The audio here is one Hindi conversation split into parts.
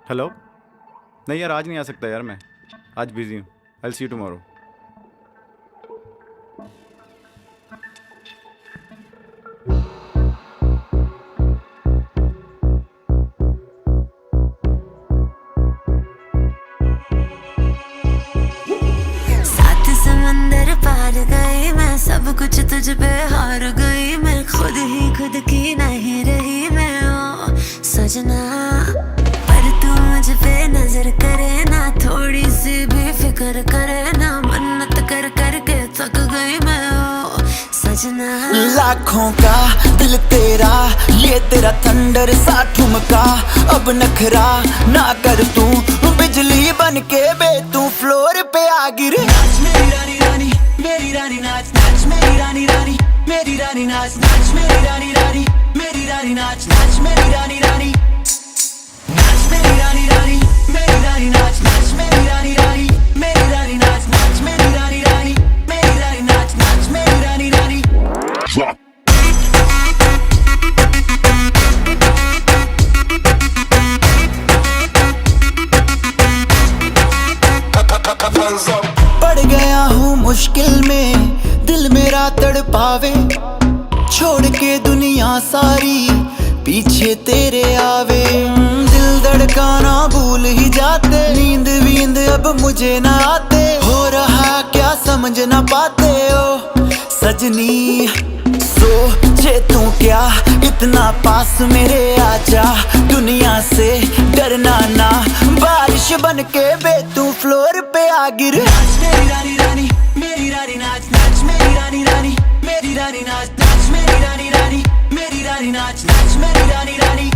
हेलो। नहीं यार, आज नहीं आ सकता यार, मैं आज बिजी हूँ। आई सी यू टुमारो। सात समंदर पार गई मैं, सब कुछ तुझ पे हार गई मैं, खुद ही खुद की नहीं रही मैं ओ सजना। पर तू मुझ पे नजर करे ना, थोड़ी सी भी फिक्र करे ना, मन्नत कर कर के थक गई मैं ओ सजना। लाखों का दिल तेरा, ये तेरा थंडर सा ठुमका, अब नखरा ना कर तू, बिजली बन के बे तू फ्लोर पे आ गिरे। नाच मेरी रानी रानी, मेरी रानी नाच नाच मेरी रानी रानी, मेरी रानी नाच नाच मेरी रानी रानी, मेरी रानी नाच नाच मेरी रानी रानी, नाच मेरी रानी रानी, मेरी रानी नाच नाच मेरी रानी रानी, मेरी रानी नाच नाच मेरी रानी रानी, मेरी रानी नाच नाच मेरी रानी रानी। पड़ गया हूँ मुश्किल में, दिल मेरा तड़पावे, छोड़ के दुनिया सारी पीछे तेरे आवे। दिल धड़काना भूल ही जाते, नींद वींद अब मुझे ना आते, हो रहा क्या समझ ना पाते ओ सजनी। सोचे तू क्या इतना पास मेरे आजा, दुनिया से डरना ना, बारिश बन के बे तू फ्लोर पे आ गिर। नाच मेरी रानी रानी, मेरी रानी नाच नाच मेरी रानी रानी, मेरी रानी नाच नाच मेरी रानी रानी, मेरी रानी नाच नाच मेरी रानी रानी,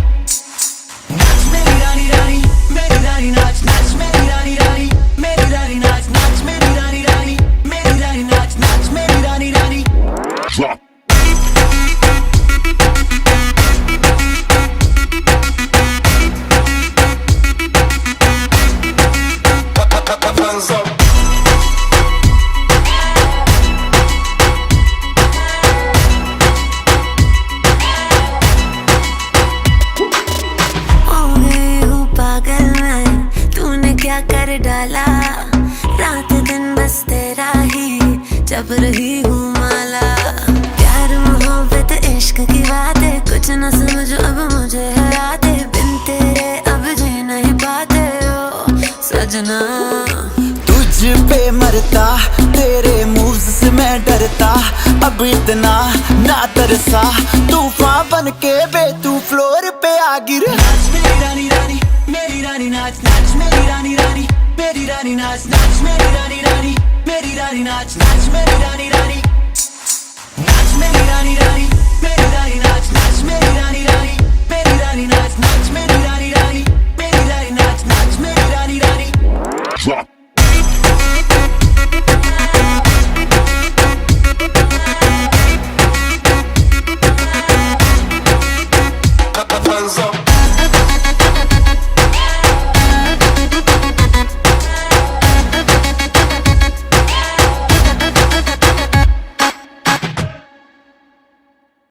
नाच मेरी रानी रानी, मेरी रानी नाच नाच मेरी रानी रानी, मेरी रानी नाच नाच मेरी रानी रानी, मेरी रानी नाच नाच मेरी रानी रानी। क्या कर डाला, रात दिन बस तेरा ही जब रही हूँ माला। प्यार मोहब्बत इश्क की बातें कुछ न समझो अब मुझे है यादें, बिन तेरे अब जी नहीं पाते ओ सजना। तुझ पे मरता, तेरे मूव्स से मैं डरता, अब इतना ना तरसा, तूफान बन के बे तू फ्लोर पे आ गिर। नाच मेरी रानी रानी, मेरी रानी नाच नाच मेरी रानी रानी, मेरी रानी नाच नाच मेरी रानी रानी, मेरी रानी नाच नाच मेरी रानी।